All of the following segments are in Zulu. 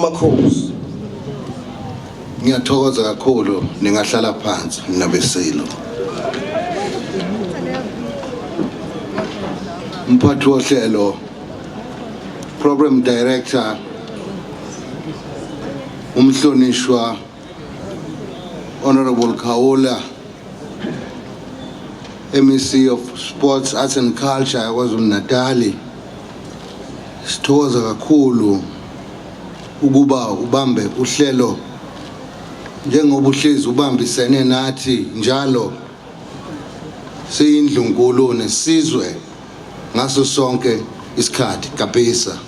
Makhosi ngiyathokoza kakhulu ningahlala phansi nabesilo mphathi wohlelo program director umhlonishwa Honorable Khawula MEC of Sports Arts and Culture KwaZulu-Natal sithokoza kakhulu ukuba ubambe uhlelo njengoba uhlezi ubambisene nathi njalo siyindlunkulu nesizwe ngaso sonke isikhathi kapisa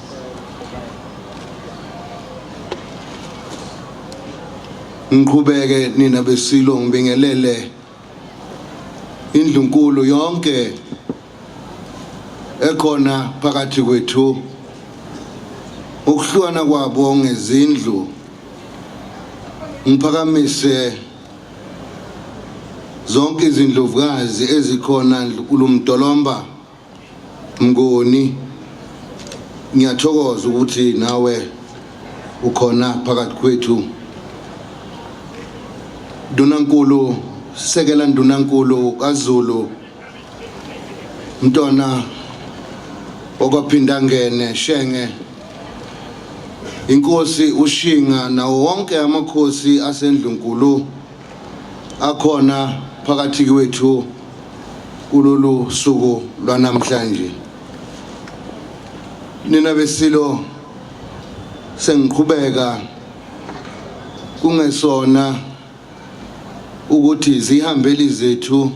ngiqhubeke nina besilo ngibingelele indlunkulu yonke ekhona phakathi kwethu ukuhlukana kwabo ngezindlu ngiphakamise zonke izindlovukazi ezikhona kulumdolomba Mngoni ngiyathokoza ukuthi nawe ukhona phakathi kwethu Ndunankulu sekela Ndunankulu kaZulu Mntwana okwaphinda ngene Shenge Inkosi uShinga nawo wonke amakhosi asendlunkulu akhona phakathi kwethu kulolu suku lwanamhlanje nina besilo sengiqhubeka kungesona ukuthi zihambeli zethu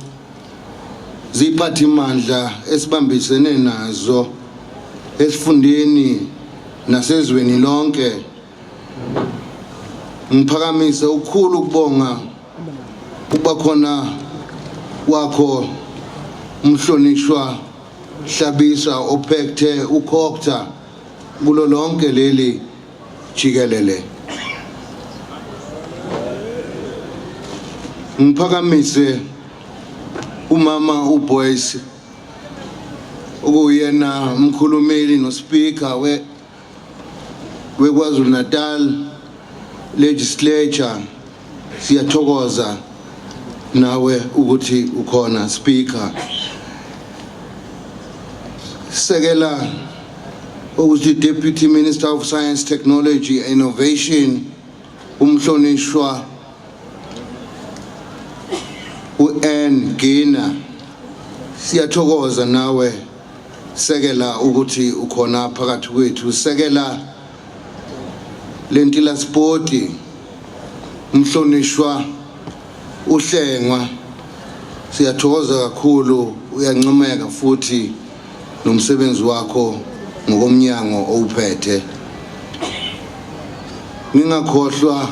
ziphathe imandla esibambisene nazo esifundeni nasezweni lonke ngiphakamise ukukhulu ukubonga kuba khona wakho umhlonishwa Hlabisa ophethe ukhokta kulo lonke leli jikelele ngiphakamise umama uBoyce okuyena umkhulumeli noSpeaker weKwaZulu-Natal legislature siyathokoza nawe ukuthi ukhona Speaker sekela ukuthi Deputy Minister of Science, Technology and Innovation umhlonishwa uAnne Gina siyathokoza nawe sekela ukuthi ukhona phakathi kwethu sekela lentila sporti umhlonishwa uHlengwa siyathokoza kakhulu uyancomeka futhi nomsebenzi wakho ngokomnyango owuphethe ngingakhohlwa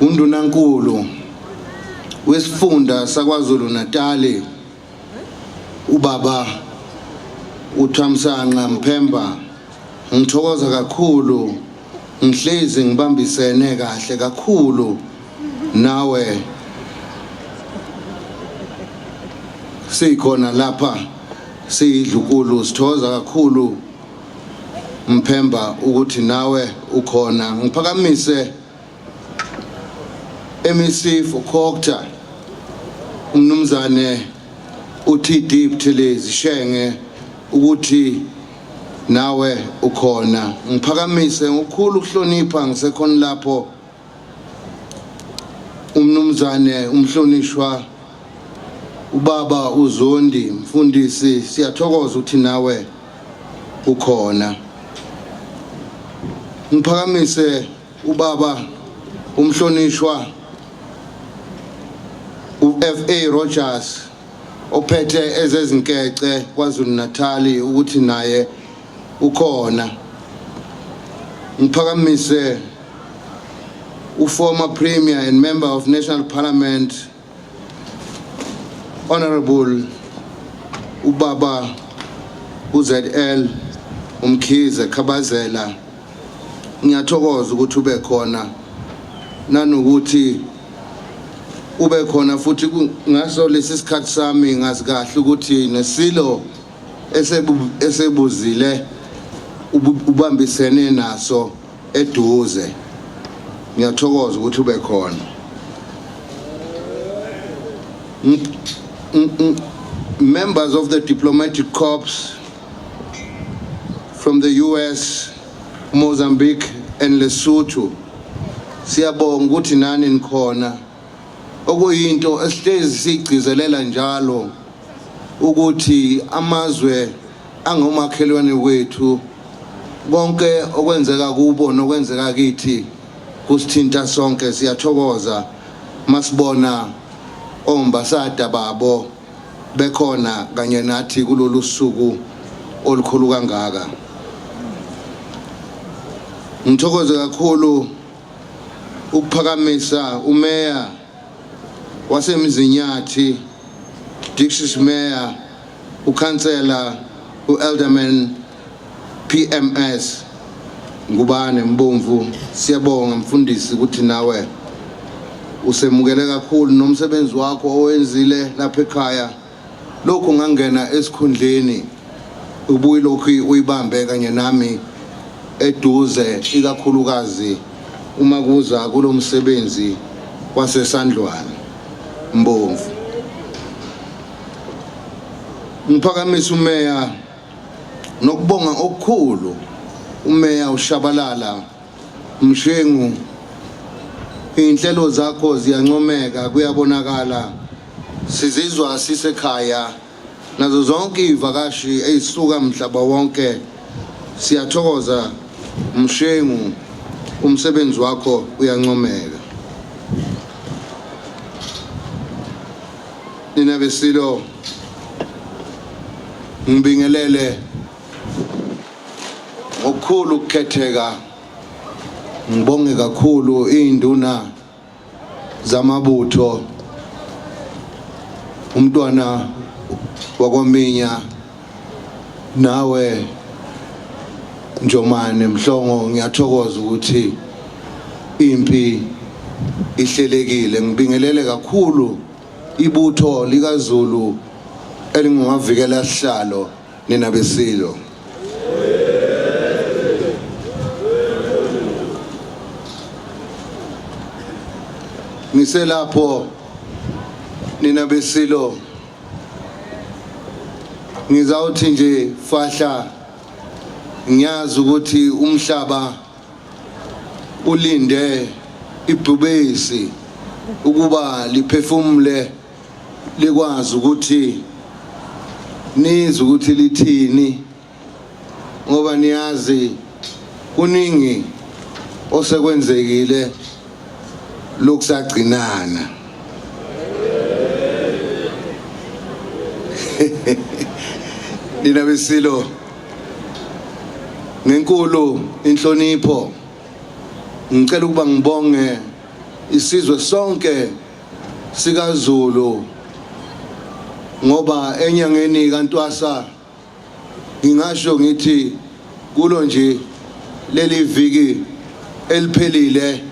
uNdunankulu wesifunda saKwaZulu-Natal ubaba uThamsanqa Mphemba ngithokoza kakhulu ngihlezi ngibambisene kahle kakhulu nawe sikhona lapha siyidlukulu sithokoza kakhulu Mphemba ukuthi nawe ukhona ngiphakamise MEC for Khokta umnumzane uTD Buthelezi Shenge ukuthi nawe ukhona ngiphakamise ngokukhulu ukuhlonipha ngisekhona lapho umnumzane umhlonishwa ubaba uZondi mfundisi siyathokoza ukuthi nawe ukhona ngiphakamise ubaba umhlonishwa uFA Rogers ophethe ezezinkece KwaZulu-Natal ukuthi naye ukhona ngiphakamise uformer Premier and Member of National Parliament Honorable ubaba uZL Umkhize Khabazela ngiyathokoza ukuthi ube khona nanokuthi ube khona futhi ngaso lesi sikhathi sami ngazi kahle ukuthi nesilo esebuzile ubambisene naso eduze ngiyathokoza ukuthi ube khona members of the diplomatic corps from the US, Mozambique and Lesotho siyabonga ukuthi nani nikhona okuyinto esihlezi sigcizelela njalo ukuthi amazwe angomakhelwane wethu konke okwenzeka kubo nokwenzeka kithi kusithinta sonke siyathokoza masibona ombasada babo bekhona kanye nathi kulolu suku olukhulu kangaka ngithokoze kakhulu ukuphakamisa umeya wasemzinyathi District Mayor ukansela uElderman PMS Ngubane Mbomvu siyabonga mfundisi ukuthi nawe usemukele kakhulu nomsebenzi wakho owenzile lapha ekhaya lokho ngangena esikhundleni ubuye lokhu uyibambe kanye nami eduze ikakhulukazi uma kuza kulomsebenzi wasesandlwane Mbomvu ngiphakamisa umeya nokubonga okukhulu umeya uShabalala Mshengu inhlelo zakho ziyancomeka kuyabonakala sizizwa sisekhaya nazo zonke ivakashi ezisuka mhlaba wonke siyathokoza Mshengu umsebenzi wakho uyancomeka nina besilo ngibingelele okukhulu ukukhetheka ngibonge kakhulu induna zamabutho umntwana wakwaminya nawe Njomane Mhlongo ngiyathokoza ukuthi impi ihlelekile ngibingelele kakhulu ibutho likaZulu elingumavikela sihlalo nina besilo ngiselapho nina besilo ngizawuthi nje fahla ngiyazi ukuthi umhlaba ulinde ibhubesi ukuba liphefumule likwazi ukuthi nizi ukuthi lithini ngoba niyazi kuningi osekwenzekile lokusagcinana nina besilo ngenkulu inhlonipho ngicela ukuba ngibonge isizwe sonke sikaZulu ngoba enyangeni kaNtwasa ngingasho ngithi kulo nje leli viki eliphelile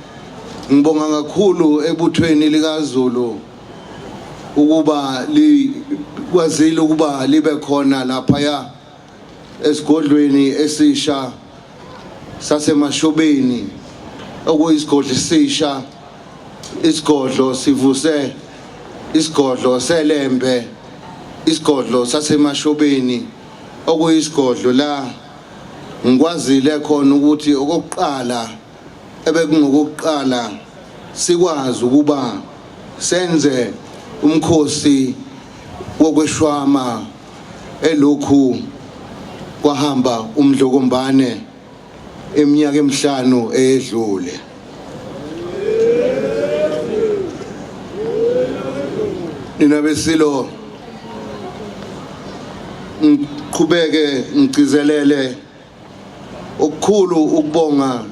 ngibonga kakhulu ebuthweni likaZulu ukuba likwazile ukuba libe khona lapha esigodlweni esisha sasemashobeni okuyisigodlo esisha isigodlo sivuse isigodlo selembe isigodlo sasemashobeni okuyisigodlo la ngikwazile khona ukuthi okokuqala ebekungokuqala sikwazi ukuba senze umkhosi wokweshwama elokhu kwahamba umdlokombane eminyaka emihlanu eyedlule nina besilo ngiqhubeke ngicizelele okukhulu ukubonga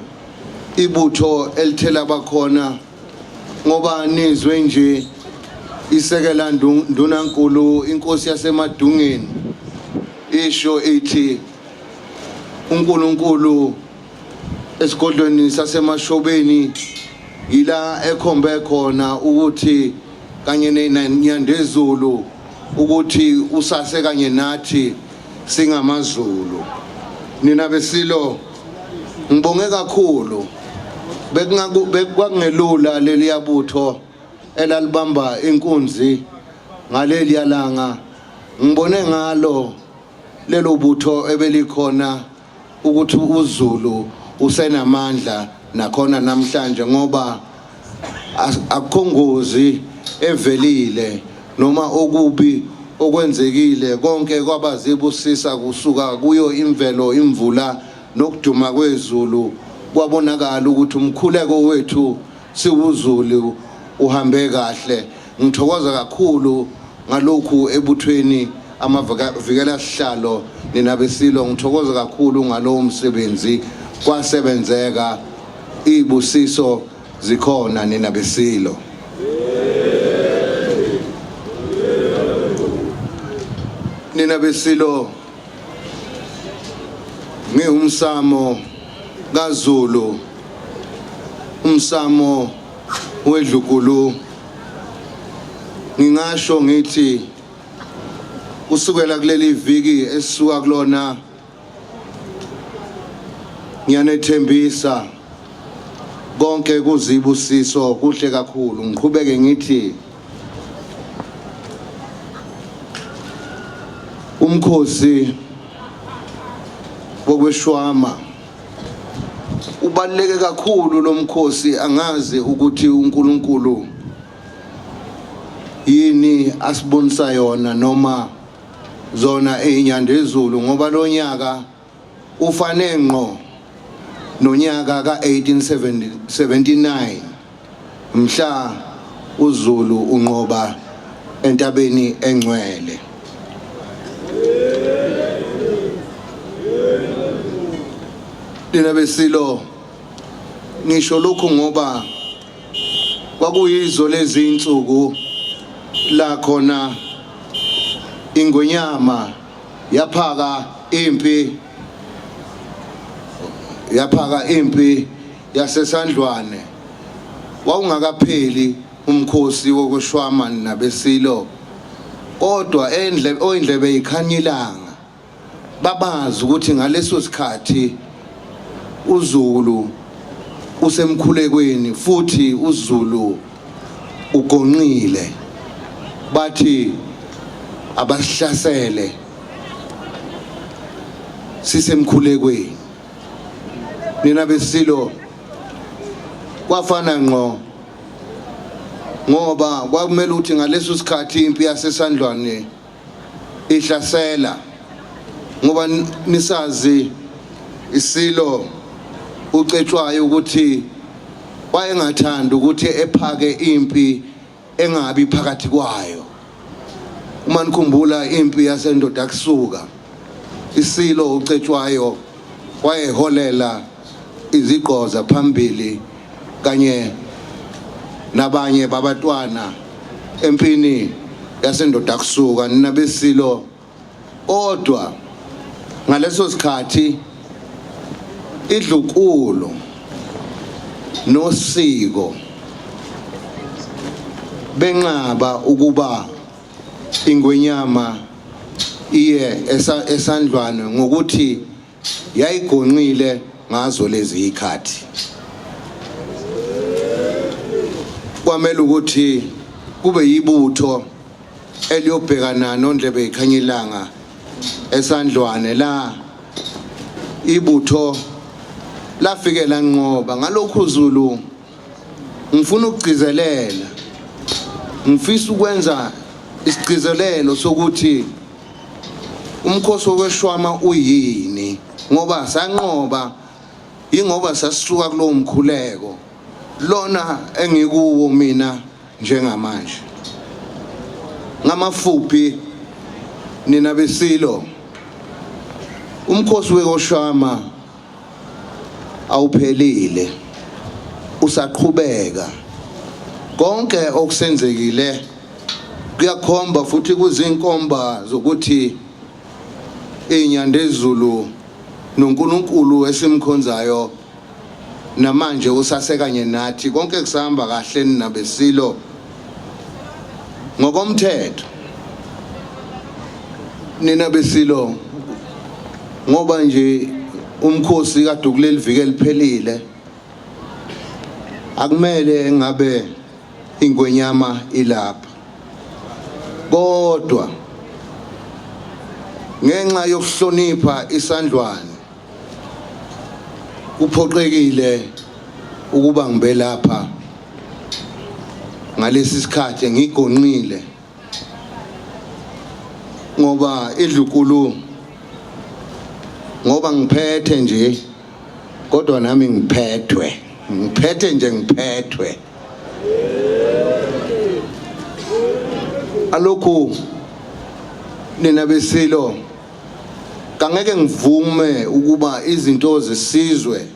ibutho elithela bakhona ngoba nizwe nje isekela ndunankulu inkosi yasemadungeni isho ithi uNkulunkulu esigodlweni sasemashobeni ila ekhombe khona ukuthi kanye nenyandezulu ukuthi usase kanye nathi singamazulu. Nina besilo ngibonge kakhulu bekungelula leli yabutho elalibamba inkunzi ngaleli yalanga. Ngibone ngalo lelo butho ebelikhona ukuthi uZulu usenamandla nakhona namhlanje, ngoba akukhongozi evelile noma okubi okwenzekile konke kwabazibusisa kusuka kuyo imvelo, imvula nokuduma kwezulu. Kwabonakala ukuthi umkhuleko wethu siwuZulu uhambe kahle. Ngithokoza kakhulu ngalokhu ebuthweni amavikela sihlalo nina besilo. Ngithokoza kakhulu ngalowo msebenzi kwasebenzeka, ibusiso zikhona nina besilo. Nina besilo ngiyumsamo kaZulu, umsamo wedlukulu. Ngingasho ngithi kusukela kuleli viki esisuka kulona ngiyanethembisa konke kuzibusiso kuhle kakhulu. Ngiqhubeke ngithi umkhosi wokweshwama ubaluleke kakhulu. Lo mkhosi angazi ukuthi uNkulunkulu yini asibonisa yona noma zona einyandezulu, ngoba lo nyaka ufane ngqo nonyaka ka1879 mhla uZulu unqoba entabeni engcwele. Nina besilo ngisho lokhu ngoba kwakuyizo lezi insuku la khona iNgonyama yaphaka impi yaseSandlwane. Wawungakapheli umkhosi wokushwama nabesilo, kodwa oyindlebe ikhanyilanga babazi ukuthi ngaleso sikhathi uZulu usemkhulekweni futhi uZulu ugonqile. Bathi abasihlasele sisemkhulekweni. Nina besilo kwafana ngqo ngoba kwakumele ukuthi ngaleso sikhathi impi yaseSandlwane ihlasela, ngoba nisazi isilo ucetshwayo ukuthi wayengathanda ukuthi ephake impi engabi phakathi kwayo. Uma nikhumbula impi yasendoda kusuka, isilo ucetshwayo wayeholela izigqoza phambili kanye nabanye babatwana empini yasendoda kusuka. Nina besilo kodwa ngaleso sikhathi idlunkulu nosiko benqaba ukuba iNgonyama iye eSandlwane ngokuthi yayigonqile ngazo lezi ikhathi. Kwamele ukuthi kube yibutho eliyobhekana nondlebe ikhanyilanga eSandlwane. La ibutho lafikela nqoba. Ngalokhu uZulu ngifuna ukugcizelela, ngifisa ukwenza isigcizelelo sokuthi umkhosi wokweshwama uyini, ngoba sanqoba ingoba sasisuka kulowo mkhuleko lona engikuwo mina njengamanje. Ngamafuphi nina besilo, umkhosi wokweshwama awuphelile, usaqhubeka. Konke okusenzekile kuyakhomba futhi kuzinkomba zokuthi inyanda ezulu noNkulunkulu esimkhonzayo namanje usasekanye nathi konke kusahamba kahle nabesilo ngokomthetho. Nina besilo ngoba nje umkhosi kade kuleli viki eliphelile akumele ngabe ingwenyama ilapha, kodwa ngenxa yokuhlonipha isandlwane kuphoqekile ukuba ngibe lapha ngalesi sikhathi ngigonqile ngoba idlunkulu ngoba ngiphethe nje kodwa nami ngiphethe ngiphethe alokhu nina besilo kangeke ngivume ukuba izinto zesizwe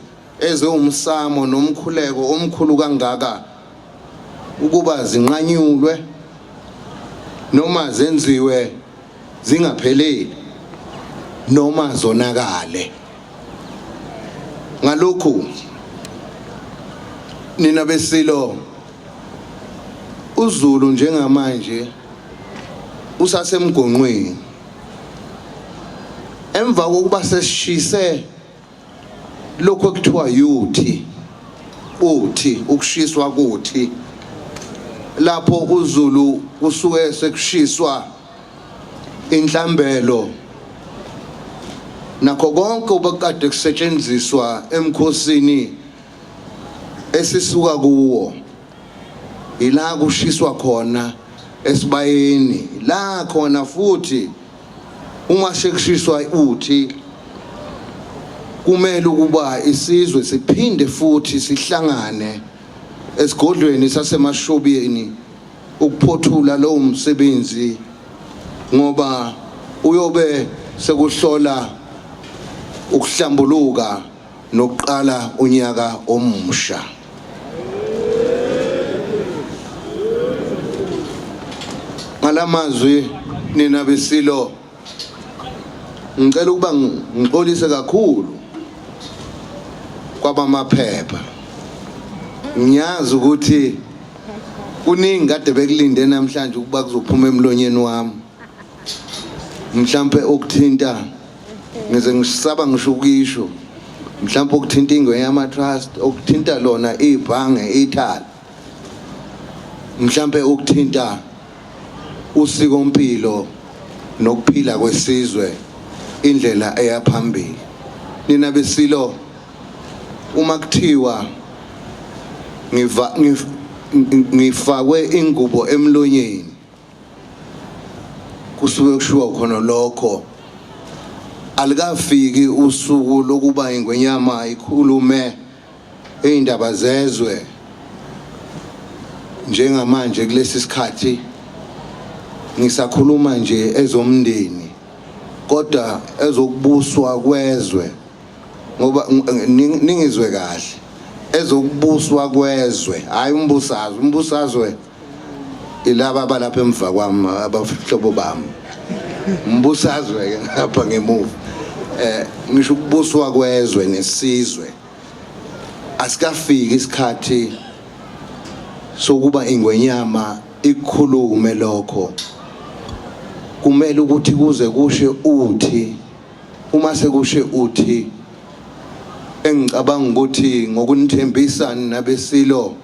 ezewumsamo nomkhuleko omkhulu kangaka ukuba zinqanyulwe noma zenziwe zingapheleli noma zonakale. Ngalokhu nina besilo uZulu njengamanje usasemgonqweni emva kokuba sesishise lokho ekuthiwa uthi ukushiswa kuthi lapho uZulu kusuke sekushiswa inhlambelo nakho konke obekade kusetshenziswa emkhosini esisuka kuwo ila kushiswa khona esibayeni la khona futhi uma sekushiswa uthi kumele ukuba isizwe siphinde futhi sihlangane esigodlweni sasemashobeni ukuphothula lowo msebenzi ngoba uyobe sekuhlola ukuhlambuluka nokuqala unyaka omusha. Ngalamazwi nina besilo ngicela ukuba ngixolise kakhulu kwabamaphepha. Ngiyazi ukuthi kuningi kade bekulinde namhlanje ukuba kuzophuma emlonyeni wami mhlambe okuthinta ngize ngisaba ngisho ukisho mhlambe okuthinta ingweyama trust okuthinta lona ibhange ithala mhlambe okuthinta usikompilo nokuphila kwesizwe indlela eyaphambili. Nina besilo uma kuthiwa ngifakwe ingubo emlonyeni kusuke kushiwo khona lokho alikafiki usuku lokuba ingwenyama ikhulume eindaba zezwe njengamanje kulesi sikhathi ngisakhuluma nje ezomndeni kodwa ezokubuswa kwezwe ngoba ningizwe kahle ezokubuswa kwezwe hayi umbusazwe ilaba balapha emva kwami abahlobo bami umbusazwe ke ngapha ngemuva ngisho ukubuswa kwezwe nesizwe asikafiki isikhathi sokuba ingwenyama ikhulume lokho kumele ukuthi kuze kushe uthi uma sekushe uthi engicabanga ukuthi ngokunithembisa nabesilo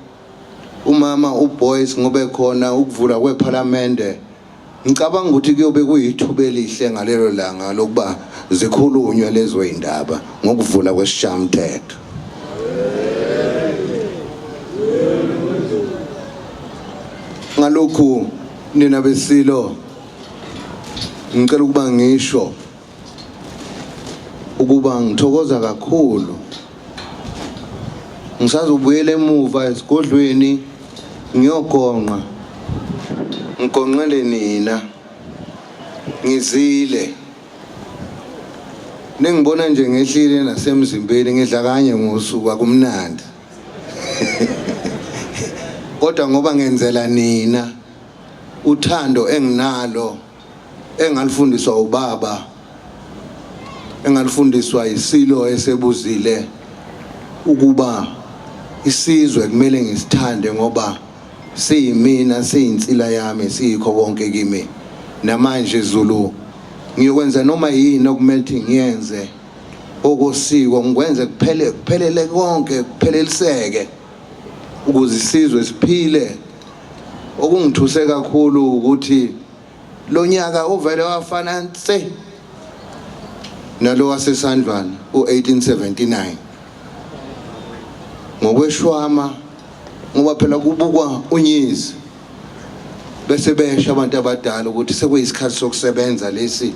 umama uBoyce ngobe khona ukuvula kweParliament ngicabanga ukuthi kuyobe kuyithuba elihle ngalelo langa lokuba zikhulunywe lezo indaba ngokuvula kwesishamthetho. Ngalokhu nina besilo ngicela ukuba ngisho ukuba ngithokoza kakhulu ngisazobuyela emuva esigodlweni ngiyogonqa ngigonqele nina ngizile ningibona nje ngehlile nasemzimbeni ngidla kanye ngosuku akumnandi kodwa ngoba ngenzela nina uthando enginalo engalifundiswa ubaba engalifundiswa isilo esebuzile ukuba isizwe kumele ngisithande ngoba siyimina siyinsila yami siyikho konke kimi namanje Zulu ngiyokwenza noma yini okumele ukuthi ngiyenze okosiko ngikwenze kuphelele konke kupheleliseke ukuze isizwe siphile okungithuse kakhulu ukuthi lo nyaka uvele wafana nse nalo waseSandlwana u1879 ngokweshwama ngoba phela kubukwa unyizi bese besha abantu abadala ukuthi sekuyisikhathi sokusebenza lesi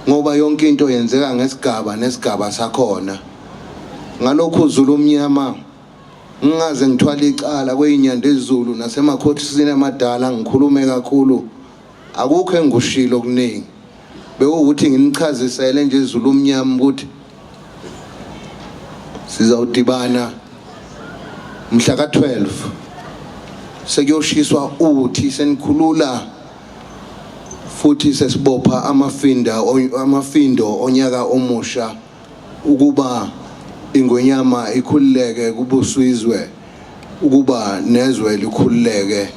ngoba yonke into yenzeka nesigaba sakhona ngalokho uZulu omnyama ngingaze ngithwala icala kweyinyanda ezulu nasemakhothisini amadala ngikhulume kakhulu akukho engikushilo okuningi bekuwukuthi nginichazisele nje iZulu omnyama ukuthi sizawudibana mhla ka12 sekuyoshiswa uthi senikhulula futhi sesibopha amafindo onyaka omusha ukuba ingonyama ikhululeke kubusizwe ukuba nezwe likhululeke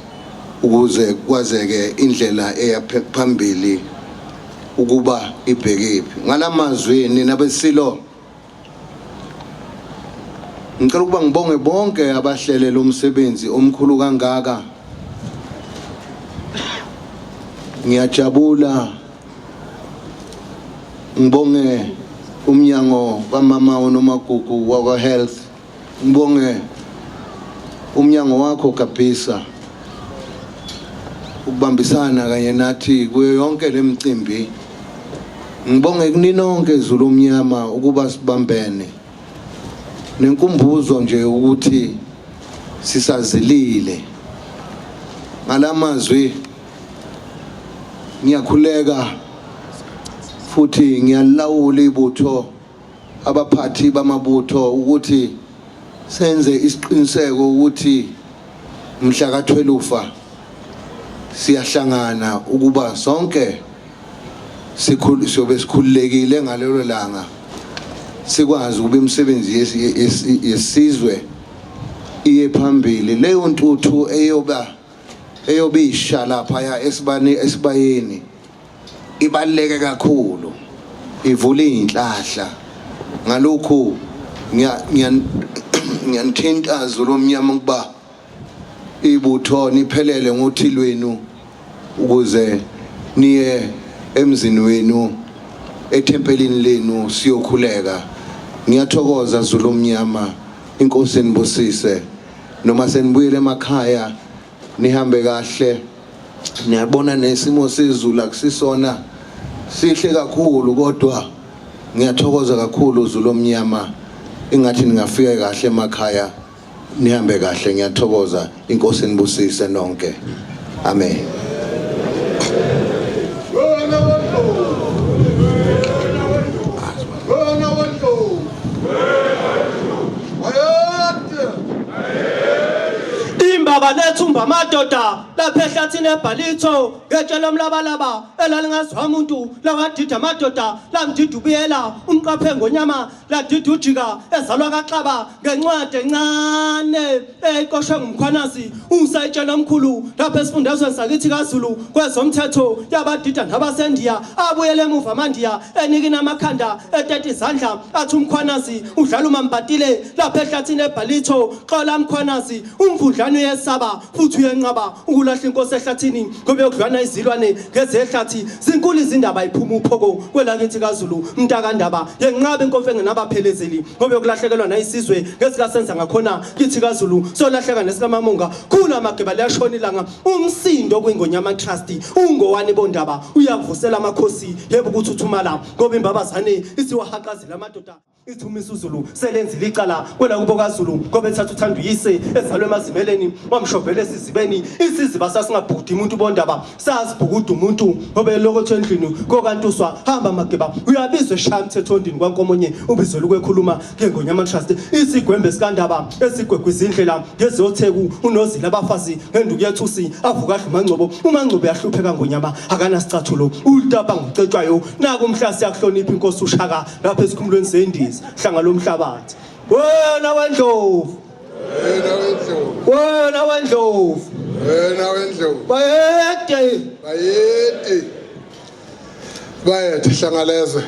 ukuze kwazeke indlela eya phambili ukuba ibhekephi ngalamazwi nina besilo ngicela ukuba ngibonge bonke abahlelela umsebenzi omkhulu kangaka ngiyajabula ngibonge umnyango kamama uNomagugu wakwa health ngibonge umnyango wakho kabisa ukubambisana kanye nathi kuyo yonke lemicimbi ngibonge kuninonke Zulu omnyama ukuba sibambene nenkumbuzo nje ukuthi sisazilile ngalamazwi ngiyakhuleka futhi ngiyalawula ibutho abaphathi bamabutho ukuthi senze isiqiniseko ukuthi mhla ka12 siyahlangana ukuba sonke siyobe sikhululekile ngalelo langa sikwazi ukuba imisebenzi yesizwe iye phambili leyo ntuthu eyobe ishala lapha esibayeni ibaleke kakhulu ivula inhlahla ngalokho ngiyanithinta Zulu omnyama ukuba ibutho niphelele ngothi lwenu ukuze niye emzini wenu ethempelini lenu siyokhuleka ngiyathokoza Zulu omnyama inkosi enibusise noma senibuyele emakhaya nihambe kahle niyabona nesimo sezulu akusisona sihle kakhulu kodwa ngiyathokoza kakhulu Zulu omnyama ingathi ningafika kahle emakhaya nihambe kahle ngiyathokoza inkosi enibusise nonke amen Baba lethumba amadoda lapha ehlathini eBhalitho ngetshela umlabalaba elalingazwa umuntu lawadida amadoda lamdida ubuyela umqaphe ngonyama ladida ujika ezalwa kaXaba ngencwadi encane eqoshwe ngumkhwanazi usayitshela omkhulu lapha esifundazweni sakithi kaZulu kwezomthetho yabadida nabasendiya abuyele emuva amandiya enikina amakhanda etete izandla athi umkhwanazi udlala umambatile lapha ehlathini eBhalitho xola umkhwanazi umvudlane saba futhi uyenqaba ukulahla inkosi ehlathini ngoba yokudlwana izilwane ngezehlathi zinkulu izindaba iphuma uphoko kwelakithi kaZulu mntakandaba yenqaba inkosi engenabaphelezeli ngoba yokulahlekelwa nayisizwe ngesikasenza ngakhona kithi kaZulu solahleka nesikamamunga khula mageba liyashona ilanga umsindo kwingonyama trust ungowani bondaba uyavusela amakhosi yebo ukuthuthumala ngoba imbabazane isiwahaqazela amadoda ithumisa uZulu selenzi licala kwela kubo kaZulu ngoba ethatha uthando uyise ezalwe emazimeleni wamshobhela esizibeni isiziba sasingabhudi umuntu bondaba sazibhukuda umuntu obeloko endlini kokantuswa hamba mageba uyabizwa eshaya umthetho ondini kwankomonye ubizelo kwekhuluma ngengonyama trust isigwembe sikandaba esigwegwe izindlela ngezotheku unozila abafazi ngenduku yethusi avuka adla uMangcobo uMangcobo yahlupheka ngonyama akana sicathulo ultapa ngocetshwayo naku umhlasi yakuhlonipha inkosi uShaka lapha esikhumulweni sendizi hlanga lomhlabathi wena wendlovu wena wendlovu bayede hlangalezwe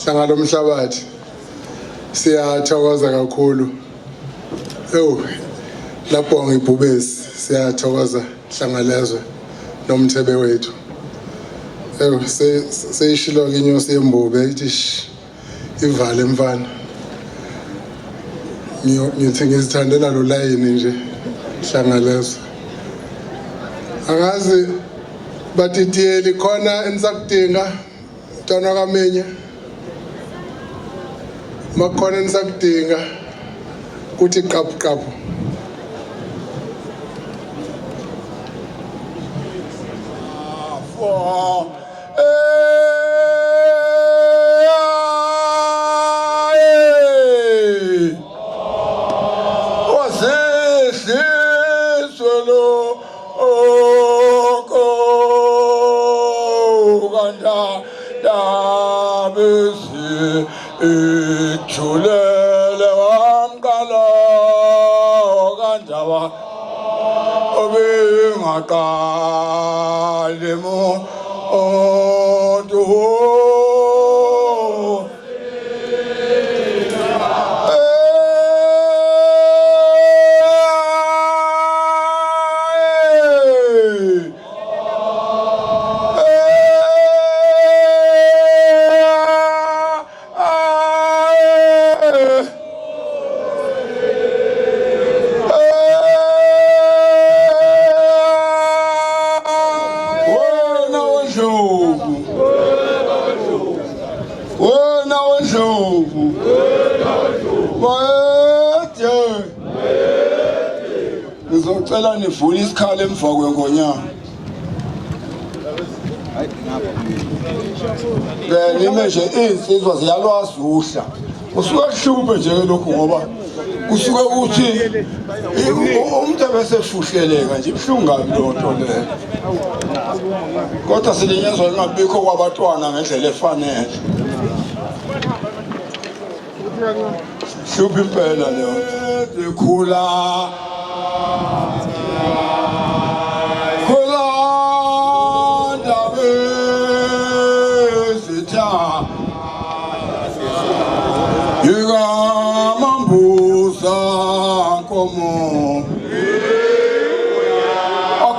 hlanga lomhlabathi siyathokoza kakhulu lapho ngibhubesi siyathokoza hlangalezwe nomthebe wethu seyishilo inyosi yembube ithi ivale mfana ngithi ngizithandela lo layini nje hlangalezwe angazi batitiyeli khona enisakudinga ntwana kamenye makhona enisakudinga kuthi qapu Chulele wamkala kanjaba obengaqali mo odu ngizocela nivule isikhala emva kwengonyama nime nje insizwa ziyalwazuhla usuke kuhluphe nje lokhu ngoba kusuke uthi umuntu abesefuhleleka nje ibhlungu kabi lonto leyo kodwa silinyezwa lingabikho kwabantwana ngendlela efanele hluphi impela leyo ekhula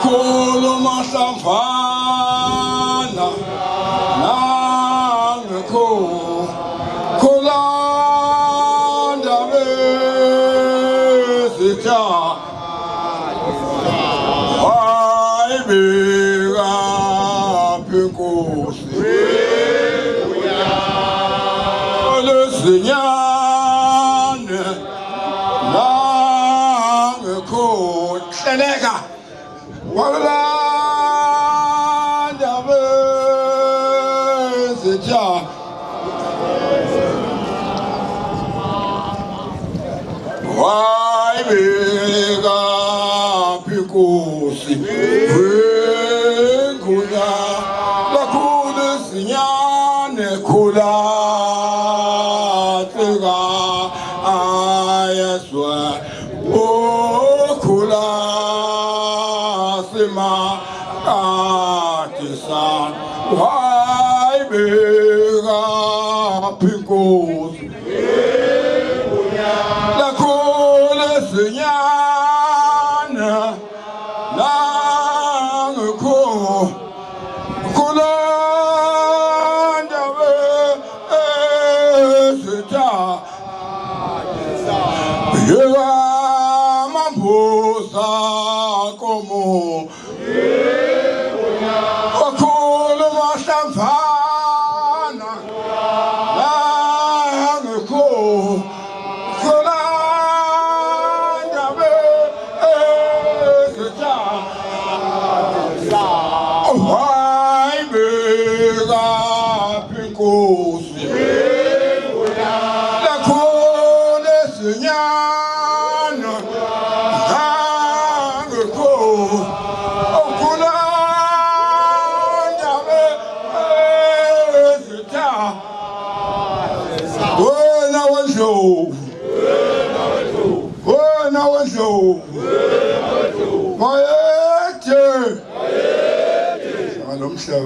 akhuluma hlamvana nangekho khulanda bezitha wayibika phinkosi lezinyane hleleka walanda bezitha wayibika phinkosi wengunya lakhulu izinyane khula tleka ayeswe okhula sima atisa wayibika phinkosi lakhulu izinyane nangekho khulanda bezitha yeka mambuza komo akhuluma hlamvana nangekho khulanda bezitha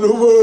Lubo,